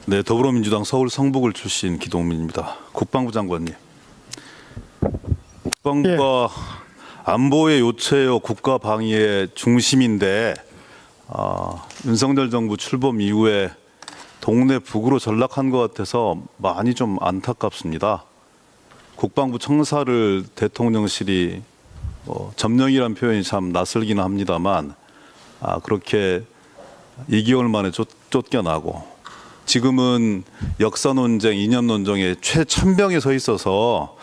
네, 더불어민주당 서울 성북을 출신 기동민입니다. 국방부 장관님, 국방부가 안보의 요체요 국가 방위의 중심인데 윤석열 정부 출범 이후에 동네 북으로 전락한 것 같아서 많이 좀 안타깝습니다. 국방부 청사를 대통령실이 점령이란 표현이 참 낯설기는 합니다만 그렇게 2개월 만에 쫓겨나고 지금은 역사 논쟁, 이념 논쟁에 최천병에 서 있어서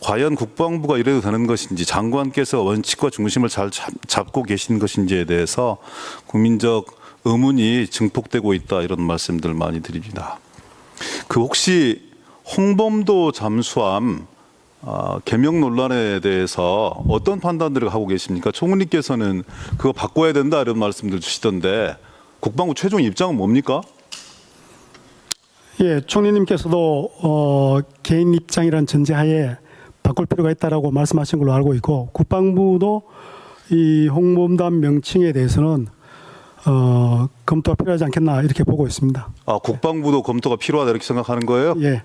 과연 국방부가 이래도 되는 것인지, 장관께서 원칙과 중심을 잘 잡고 계신 것인지에 대해서 국민적 의문이 증폭되고 있다, 이런 말씀들 많이 드립니다. 그 혹시 홍범도 잠수함 개명 논란에 대해서 어떤 판단들을 하고 계십니까? 총리께서는 그거 바꿔야 된다 이런 말씀들 주시던데 국방부 최종 입장은 뭡니까? 예, 총리님께서도 개인 입장이라는 전제하에 바꿀 필요가 있다라고 말씀하신 걸로 알고 있고, 국방부도 이 홍범도함 명칭에 대해서는 검토가 필요하지 않겠나 이렇게 보고 있습니다. 국방부도 검토가 필요하다 이렇게 생각하는 거예요? 예.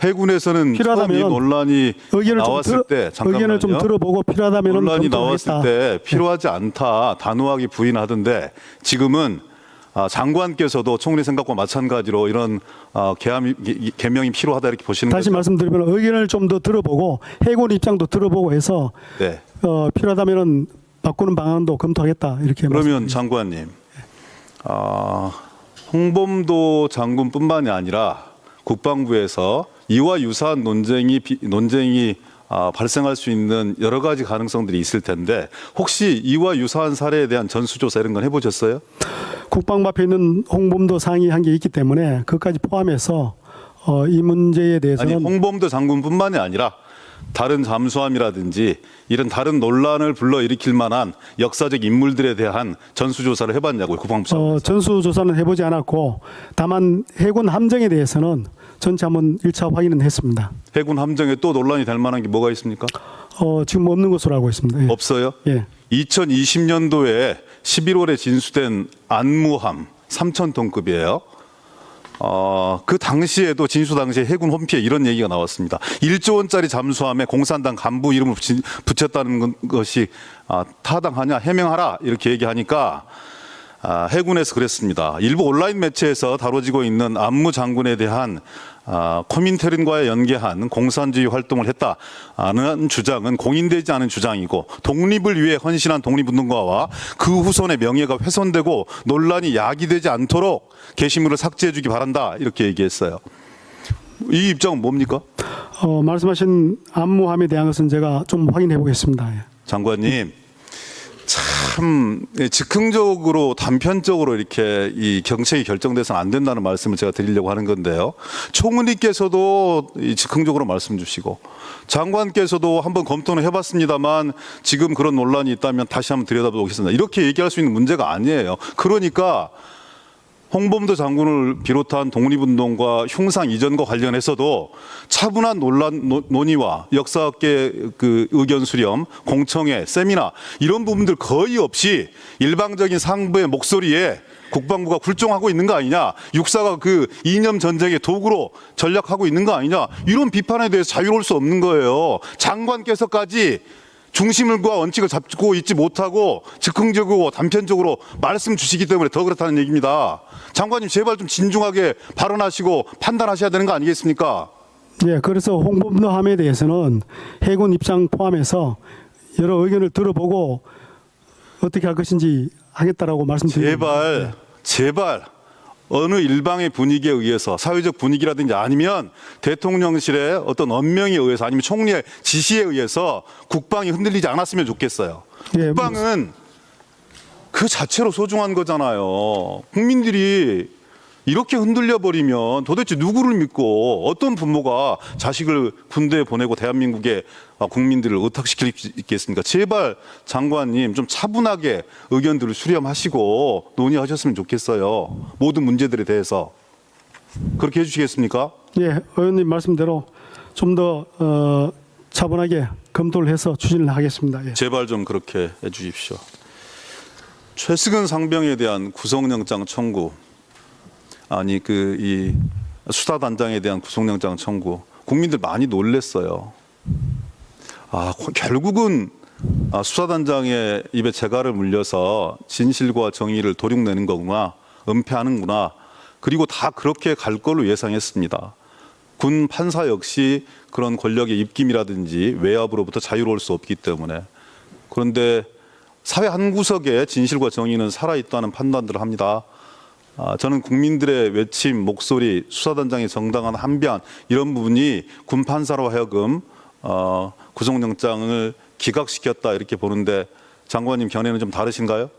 해군에서는 처음 이 논란이 나왔을 때 의견을 좀 들어보고 필요하다면 논란이 나왔을 때 필요하지 않다 단호하게 부인하던데 지금은 장관께서도 총리 생각과 마찬가지로 이런 개명이 필요하다 이렇게 보시는 거죠? 다시 말씀드리면 의견을 좀 더 들어보고 해군 입장도 들어보고 해서 네. 필요하다면 바꾸는 방안도 검토하겠다 이렇게. 그러면 장관님, 홍범도 장군뿐만이 아니라 국방부에서 이와 유사한 논쟁이 발생할 수 있는 여러 가지 가능성들이 있을 텐데 혹시 이와 유사한 사례에 대한 전수조사 이런 건 해보셨어요? 국방부 앞에 있는 홍범도 상이 한 게 있기 때문에 그것까지 포함해서 이 문제에 대해서는 홍범도 장군뿐만이 아니라 다른 잠수함이라든지 이런 다른 논란을 불러일으킬 만한 역사적 인물들에 대한 전수조사를 해봤냐고요, 국방부 차원에서. 전수조사는 해보지 않았고 다만 해군 함정에 대해서는 전체 한번 1차 확인은 했습니다. 해군 함정에 또 논란이 될 만한 게 뭐가 있습니까? 지금 없는 것으로 알고 있습니다. 예. 없어요? 예. 2020년도에 11월에 진수된 안무함 3,000톤급이에요. 그 당시에도 진수 당시에 해군 홈피에 이런 얘기가 나왔습니다. 1조 원짜리 잠수함에 공산당 간부 이름을 붙였다는 것이 타당하냐, 해명하라 이렇게 얘기하니까 해군에서 그랬습니다. 일부 온라인 매체에서 다뤄지고 있는 안무 장군에 대한 코민테른과의 연계한 공산주의 활동을 했다는 주장은 공인되지 않은 주장이고 독립을 위해 헌신한 독립운동가와 그 후손의 명예가 훼손되고 논란이 야기되지 않도록 게시물을 삭제해 주기 바란다 이렇게 얘기했어요. 이 입장은 뭡니까? 말씀하신 안무함에 대한 것은 제가 좀 확인해 보겠습니다. 예. 장관님, 참 즉흥적으로 단편적으로 이렇게 이 정책이 결정돼서는 안 된다는 말씀을 제가 드리려고 하는 건데요. 총리께서도 즉흥적으로 말씀 주시고 장관께서도 한번 검토는 해봤습니다만 지금 그런 논란이 있다면 다시 한번 들여다보겠습니다. 이렇게 얘기할 수 있는 문제가 아니에요. 그러니까 홍범도 장군을 비롯한 독립운동과 흉상 이전과 관련해서도 차분한 논의와 역사학계 그 의견 수렴, 공청회, 세미나 이런 부분들 거의 없이 일방적인 상부의 목소리에 국방부가 굴종하고 있는 거 아니냐, 육사가 그 이념 전쟁의 도구로 전략하고 있는 거 아니냐, 이런 비판에 대해서 자유로울 수 없는 거예요. 장관께서까지 중심과 원칙을 잡고 있지 못하고 즉흥적이고 단편적으로 말씀 주시기 때문에 더 그렇다는 얘기입니다. 장관님, 제발 좀 진중하게 발언하시고 판단하셔야 되는 거 아니겠습니까? 예, 그래서 홍범도함에 대해서는 해군 입장 포함해서 여러 의견을 들어보고 어떻게 할 것인지 하겠다라고 말씀드립니다. 제발 어느 일방의 분위기에 의해서, 사회적 분위기라든지 아니면 대통령실의 어떤 언명에 의해서 아니면 총리의 지시에 의해서 국방이 흔들리지 않았으면 좋겠어요. 예, 국방은 그 자체로 소중한 거잖아요. 국민들이 이렇게 흔들려 버리면 도대체 누구를 믿고 어떤 부모가 자식을 군대에 보내고 대한민국의 국민들을 의탁시킬 수 있겠습니까? 제발 장관님 좀 차분하게 의견들을 수렴하시고 논의하셨으면 좋겠어요. 모든 문제들에 대해서. 그렇게 해주시겠습니까? 예, 의원님 말씀대로 좀 더 차분하게 검토를 해서 추진을 하겠습니다. 예. 제발 좀 그렇게 해주십시오. 최승은 상병에 대한 구속영장 청구. 아니 이 수사단장에 대한 구속영장 청구 국민들 많이 놀랬어요. 결국은 수사단장의 입에 재갈을 물려서 진실과 정의를 도륙내는 거구나, 은폐하는구나. 그리고 다 그렇게 갈 걸로 예상했습니다. 군 판사 역시 그런 권력의 입김이라든지 외압으로부터 자유로울 수 없기 때문에. 그런데 사회 한 구석에 진실과 정의는 살아있다는 판단들을 합니다. 저는 국민들의 외침, 목소리, 수사단장의 정당한 항변 이런 부분이 군 판사로 하여금 구속영장을 기각시켰다 이렇게 보는데 장관님 견해는 좀 다르신가요?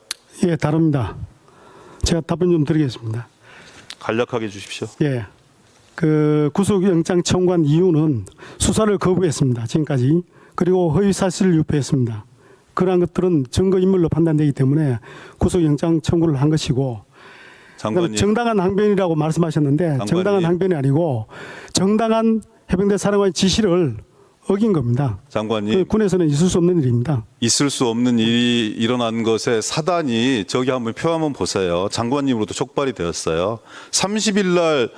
예, 다릅니다. 제가 답변 좀 드리겠습니다. 간략하게 해주십시오. 예, 그 구속영장 청구한 이유는 수사를 거부했습니다. 지금까지. 그리고 허위사실을 유포했습니다. 그러한 것들은 증거인멸로 판단되기 때문에 구속영장 청구를 한 것이고, 장관님, 정당한 항변이라고 말씀하셨는데 장관님. 정당한 항변이 아니고 정당한 해병대 사령관의 지시를 어긴 겁니다. 장관님, 군에서는 있을 수 없는 일입니다. 있을 수 없는 일이 일어난 것에 사단이 저기 한번 표 한번 보세요. 장관님으로도 촉발이 되었어요. 30일 날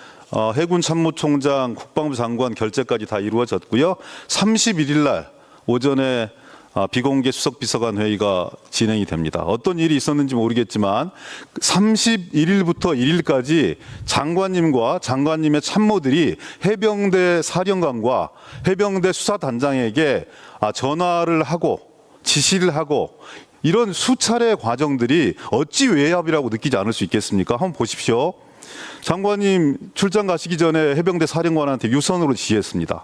해군 참모총장, 국방부 장관 결재까지 다 이루어졌고요. 31일 날 오전에 비공개 수석비서관 회의가 진행이 됩니다. 어떤 일이 있었는지 모르겠지만 31일부터 1일까지 장관님과 장관님의 참모들이 해병대 사령관과 해병대 수사단장에게 전화를 하고 지시를 하고 이런 수차례의 과정들이 어찌 외압이라고 느끼지 않을 수 있겠습니까? 한번 보십시오. 장관님 출장 가시기 전에 해병대 사령관한테 유선으로 지시했습니다.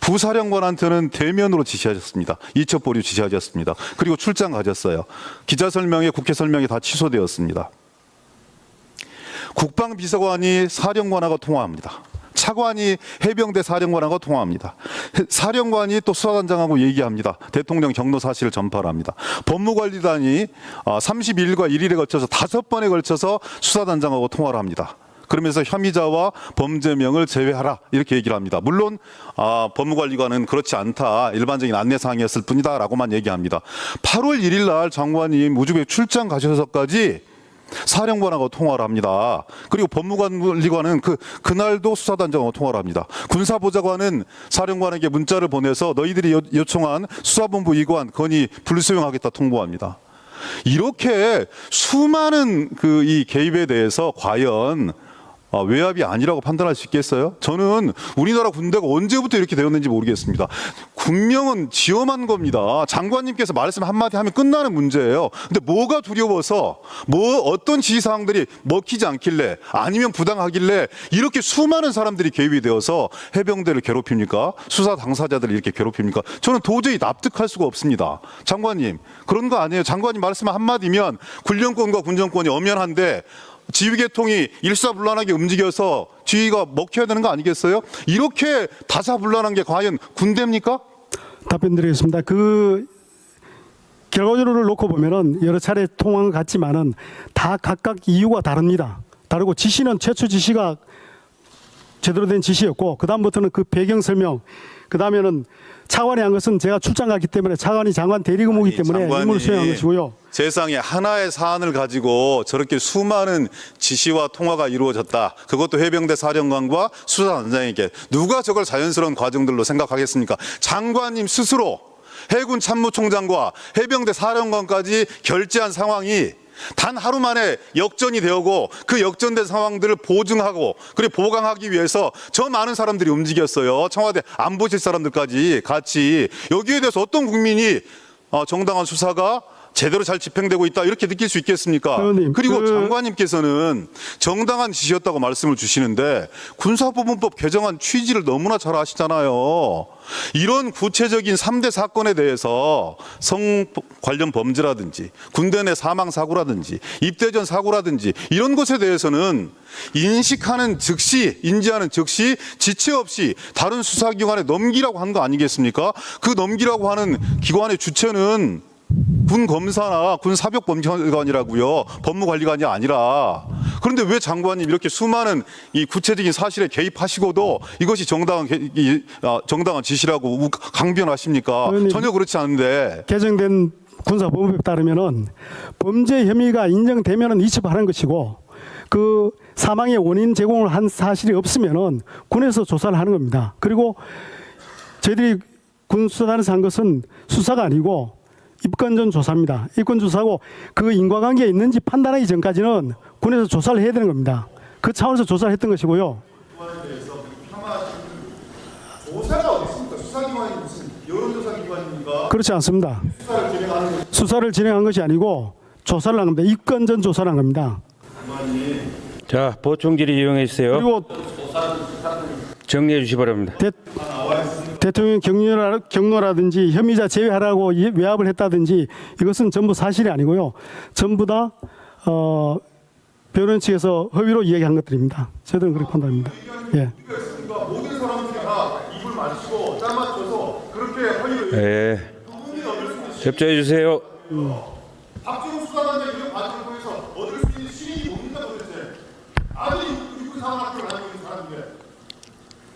부사령관한테는 대면으로 지시하셨습니다. 이첩 보류 지시하셨습니다. 그리고 출장 가셨어요. 기자 설명회, 국회 설명이 다 취소되었습니다. 국방비서관이 사령관하고 통화합니다. 차관이 해병대 사령관하고 통화합니다. 사령관이 또 수사단장하고 얘기합니다. 대통령 경로 사실을 전파를 합니다. 법무관리단이 32일과 1일에 걸쳐서 5번에 걸쳐서 수사단장하고 통화를 합니다. 그러면서 혐의자와 범죄명을 제외하라 이렇게 얘기를 합니다. 물론 법무관리관은 그렇지 않다. 일반적인 안내사항이었을 뿐이다라고만 얘기합니다. 8월 1일 날 장관님 우주에 출장 가셔서까지 사령관하고 통화를 합니다. 그리고 법무관리관은 그날도 수사단장하고 통화를 합니다. 군사보좌관은 사령관에게 문자를 보내서 너희들이 요청한 수사본부 이관 건의 불수용하겠다 통보합니다. 이렇게 수많은 이 개입에 대해서 과연 외압이 아니라고 판단할 수 있겠어요? 저는 우리나라 군대가 언제부터 이렇게 되었는지 모르겠습니다. 군명은 지엄한 겁니다. 장관님께서 말씀 한마디 하면 끝나는 문제예요. 근데 뭐가 두려워서 어떤 지시사항들이 먹히지 않길래 아니면 부당하길래 이렇게 수많은 사람들이 개입이 되어서 해병대를 괴롭힙니까? 수사 당사자들을 이렇게 괴롭힙니까? 저는 도저히 납득할 수가 없습니다. 장관님 그런 거 아니에요. 장관님 말씀 한마디면 군령권과 군정권이 엄연한데 지휘계통이 일사불란하게 움직여서 지휘가 먹혀야 되는 거 아니겠어요? 이렇게 다사불란한 게 과연 군대입니까? 답변 드리겠습니다. 그 결과적으로를 놓고 보면은 여러 차례 통화가 같지만은 다 각각 이유가 다릅니다. 다르고 지시는 최초 지시가 제대로 된 지시였고 그다음부터는 그 배경 설명 그다음에는 차관이 한 것은 제가 출장 갔기 때문에 차관이 장관 대리근무이기 때문에 임무를 수행한 것이고요. 세상에 하나의 사안을 가지고 저렇게 수많은 지시와 통화가 이루어졌다. 그것도 해병대 사령관과 수사단장에게 누가 저걸 자연스러운 과정들로 생각하겠습니까? 장관님 스스로 해군 참모총장과 해병대 사령관까지 결재한 상황이 단 하루 만에 역전이 되고 그 역전된 상황들을 보증하고 그리고 보강하기 위해서 저 많은 사람들이 움직였어요. 청와대 안보실 사람들까지 같이. 여기에 대해서 어떤 국민이 정당한 수사가 제대로 잘 집행되고 있다 이렇게 느낄 수 있겠습니까? 의원님, 그리고 장관님께서는 정당한 지시였다고 말씀을 주시는데 군사법원법 개정안 취지를 너무나 잘 아시잖아요. 이런 구체적인 3대 사건에 대해서 성 관련 범죄라든지 군대 내 사망 사고라든지 입대 전 사고라든지 이런 것에 대해서는 인식하는 즉시 인지하는 즉시 지체 없이 다른 수사기관에 넘기라고 한 거 아니겠습니까? 그 넘기라고 하는 기관의 주체는 군 검사나 군 사법범죄관이라고요. 법무관리관이 아니라. 그런데 왜 장관님 이렇게 수많은 이 구체적인 사실에 개입하시고도 이것이 정당한 지시라고 강변하십니까? 의원님, 전혀 그렇지 않은데. 개정된 군사법원법에 따르면은 범죄 혐의가 인정되면은 이첩하는 것이고 그 사망의 원인 제공을 한 사실이 없으면은 군에서 조사를 하는 겁니다. 그리고 저희들이 군수사단에서 한 것은 수사가 아니고 입건전 조사입니다. 입건 조사고 그 인과관계가 있는지 판단하기 전까지는 군에서 조사를 해야 되는 겁니다. 그 차원에서 조사를 했던 것이고요. 조사가 어디 있습니까? 수사기관이 무슨 여론조사기관입니까? 그렇지 않습니다. 수사를 진행한 것이 아니고 조사를 한 겁니다. 입건전 조사를 한 겁니다. 자, 보충 질의 이용해 주세요. 그리고 정리해 주시 기 바랍니다. 대통령 경로라든지 혐의자 제외하라고 외압을 했다든지 이것은 전부 사실이 아니고요. 전부 다 변호인 측에서 허위로 이야기한 것들입니다. 저희들은 그렇게 판단합니다. 예. 모든 사람들이 다 입을 맞추고 짜 맞춰서 그렇게 허위를 예. 접조해 주세요. 박준호 수사관장 이런 과정을 통해서 얻을 수 있는 실익이 뭡니까 도대체? 아니 육군 사관학교를 다니고 있는 사람인데.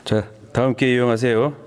자, 다음 기회 이용하세요.